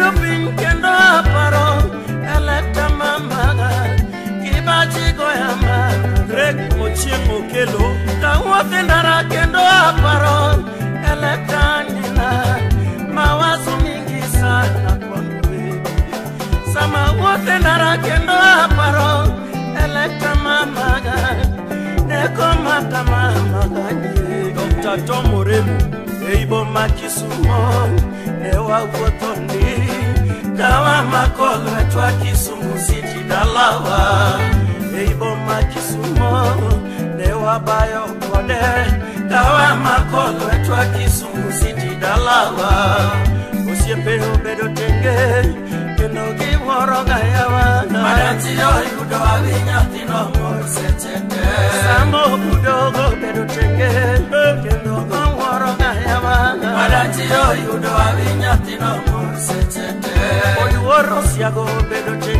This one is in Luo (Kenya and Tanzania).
bedo piny kendo aparo elekta mamaga Kibaji goyama Greg Ochieng Okelo Kawuoth e ndara kendo aparo elekta nina Mawazo mingi sana kwangu Sama wuoth e ndara kendo aparo elekta mamaga Neko mata mamaga Dr. Tom Oremu Eibo Makisumo Ewa wuothoni Kawa makolo etwa Kisumu City dalawa Eibo Makisumo Ewa bayo kode Kawa makolo etwa Kisumu City dalawa Osiepe obedo tenge Kendo giworo gayawa Madanti yo yudo avinyathino mosetete Samo budogo bedo tenge Kendo giworo gayawa Madanti yo yudo avinyathino mosetete Oyuoro siago bedo tenge